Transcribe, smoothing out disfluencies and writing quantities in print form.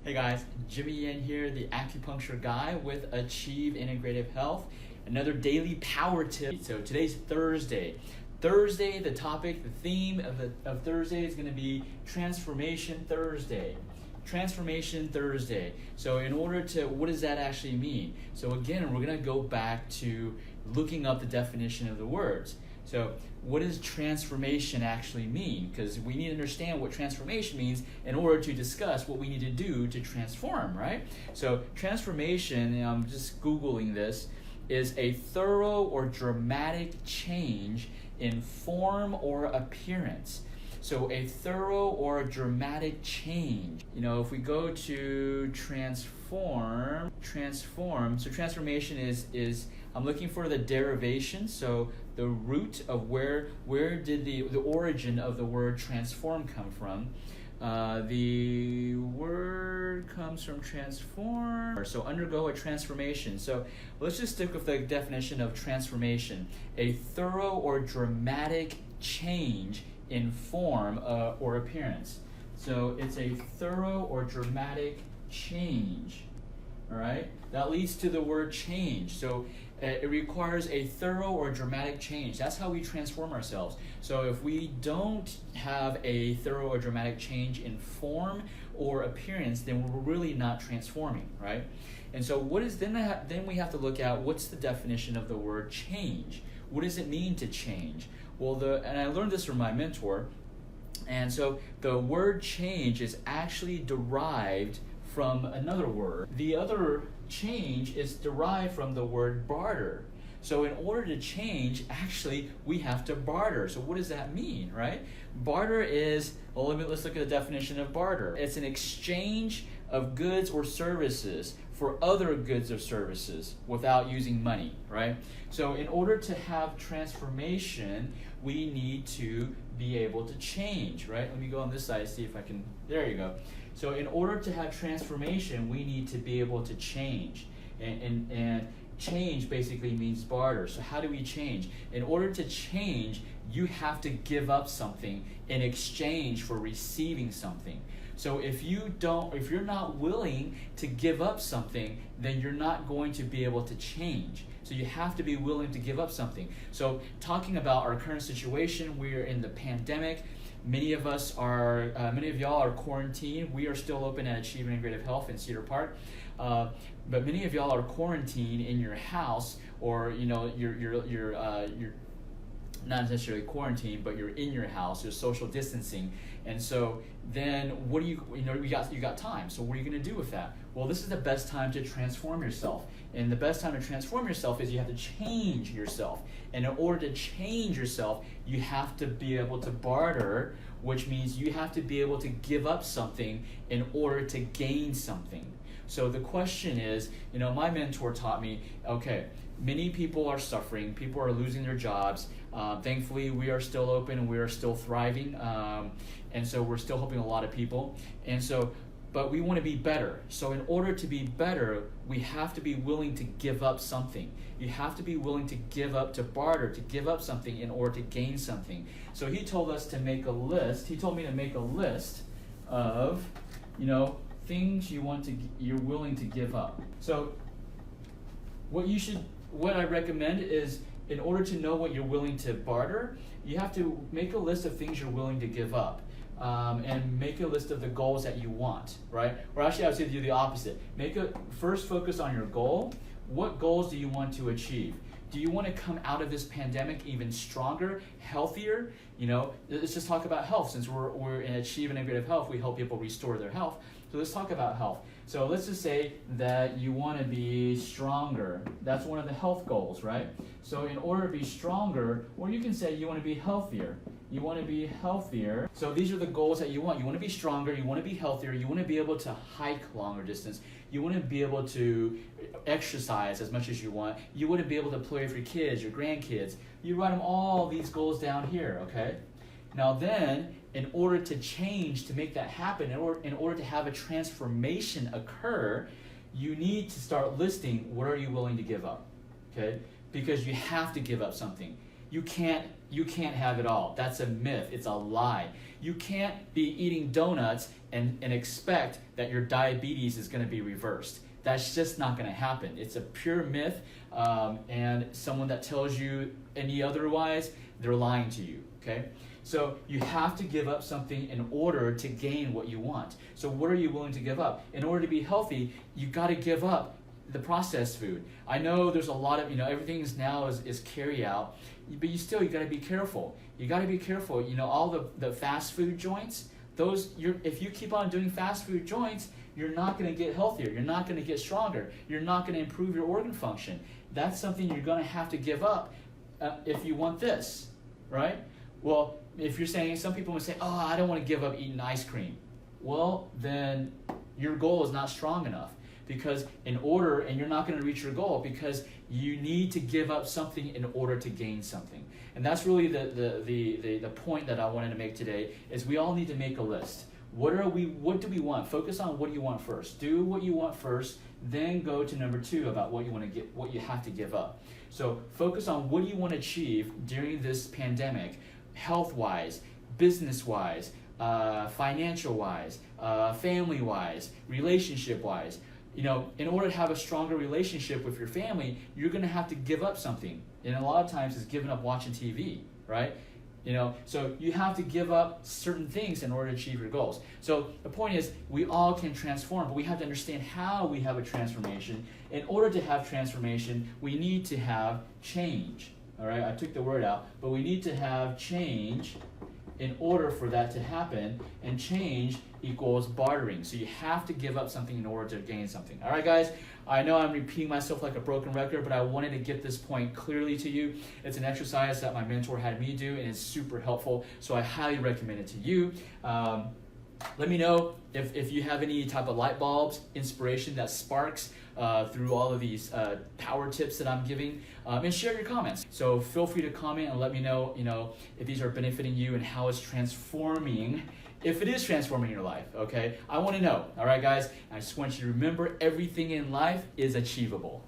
Hey guys, Jimmy Yin here, the acupuncture guy with Achieve Integrative Health. Another daily power tip. So today's Thursday. Thursday, the topic, the theme of Thursday is going to be Transformation Thursday. Transformation Thursday. So in order to, what does that actually mean? So again, we're going to go back to looking up the definition of the words. So what does transformation actually mean? Because we need to understand what transformation means in order to discuss what we need to do to transform, right? So transformation, and I'm just Googling this, is a thorough or dramatic change in form or appearance. So a thorough or dramatic change. You know, if we go to transform, so transformation is I'm looking for the derivation, so the root of where did the origin of the word transform come from. The word comes from transform, so undergo a transformation. So let's just stick with the definition of transformation: a thorough or dramatic change in form or appearance. So it's a thorough or dramatic change. All right, that leads to the word change. So it requires a thorough or dramatic change. That's how we transform ourselves. So if we don't have a thorough or dramatic change in form or appearance, then we're really not transforming, right? And so what is then we have to look at what's the definition of the word change. What does it mean to change? Well, and I learned this from my mentor. And so the word change is actually derived from another word. The other change is derived from the word barter. So in order to change, actually, we have to barter. So what does that mean, right? Barter is, well, let's look at the definition of barter. It's an exchange of goods or services for other goods or services without using money, right? So in order to have transformation, we need to be able to change, right? Let me go on this side, see if I can, there you go. So in order to have transformation, we need to be able to change. And change basically means barter. So how do we change? In order to change, you have to give up something in exchange for receiving something. So if you're not willing to give up something, then you're not going to be able to change. So you have to be willing to give up something. So talking about our current situation, we're in the pandemic. Many of y'all are quarantined. We are still open at Achieve Integrative Health in Cedar Park. But many of y'all are quarantined in your house, or you're not necessarily quarantined, but you're in your house. You're social distancing, and so then what do you got time. So what are you going to do with that? Well, this is the best time to transform yourself, and the best time to transform yourself is you have to change yourself. And in order to change yourself, you have to be able to barter, which means you have to be able to give up something in order to gain something. So the question is, my mentor taught me, okay, many people are suffering, people are losing their jobs. Thankfully, we are still open and we are still thriving. And so we're still helping a lot of people. But we want to be better. So in order to be better, we have to be willing to give up something. You have to be willing to give up, to barter, to give up something in order to gain something. So he told us to make a list. He told me to make a list of, things you're willing to give up. So what I recommend is, in order to know what you're willing to barter, you have to make a list of things you're willing to give up. And make a list of the goals that you want, right? Or actually, I would say do the opposite. First focus on your goal. What goals do you want to achieve? Do you want to come out of this pandemic even stronger, healthier? Let's just talk about health. Since we're in Achieve Integrative Health, we help people restore their health. So let's talk about health. So let's just say that you want to be stronger. That's one of the health goals, right? So in order to be stronger, or you can say you want to be healthier. You want to be healthier. So these are the goals that you want. You want to be stronger. You want to be healthier. You want to be able to hike longer distance. You want to be able to exercise as much as you want. You want to be able to play with your kids, your grandkids. You write them all these goals down here, okay? Now then, in order to change, to make that happen, in order to have a transformation occur, you need to start listing what are you willing to give up, okay? Because you have to give up something. you can't have it all. That's a myth. It's a lie. You can't be eating donuts and expect that your diabetes is going to be reversed. That's just not going to happen. It's a pure myth, and someone that tells you any otherwise, they're lying to you, okay? So you have to give up something in order to gain what you want. So what are you willing to give up? In order to be healthy, you got to give up the processed food. I know there's a lot of, everything's now is carry out, but you got to be careful. You got to be careful. All the fast food joints, if you keep on doing fast food joints, you're not going to get healthier. You're not going to get stronger. You're not going to improve your organ function. That's something you're going to have to give up if you want this, right? Well, if you're saying, some people would say, oh, I don't want to give up eating ice cream. Well, then your goal is not strong enough, because and you're not going to reach your goal because you need to give up something in order to gain something. And that's really the point that I wanted to make today, is we all need to make a list. What do we want? Focus on what you want first. Do what you want first, then go to number 2 about what you have to give up. So focus on what do you want to achieve during this pandemic, health-wise, business-wise, financial-wise, family-wise, relationship-wise. In order to have a stronger relationship with your family, you're going to have to give up something. And a lot of times it's giving up watching TV, right? So you have to give up certain things in order to achieve your goals. So the point is, we all can transform, but we have to understand how we have a transformation. In order to have transformation, we need to have change. All right, I took the word out, but we need to have change in order for that to happen, and change equals bartering. So you have to give up something in order to gain something. All right, guys, I know I'm repeating myself like a broken record, but I wanted to get this point clearly to you. It's an exercise that my mentor had me do, and it's super helpful, so I highly recommend it to you. Let me know if you have any type of light bulbs, inspiration that sparks through all of these power tips that I'm giving, and share your comments. So feel free to comment and let me know, if these are benefiting you and how it's transforming, if it is transforming your life, okay? I want to know, all right, guys? I just want you to remember, everything in life is achievable.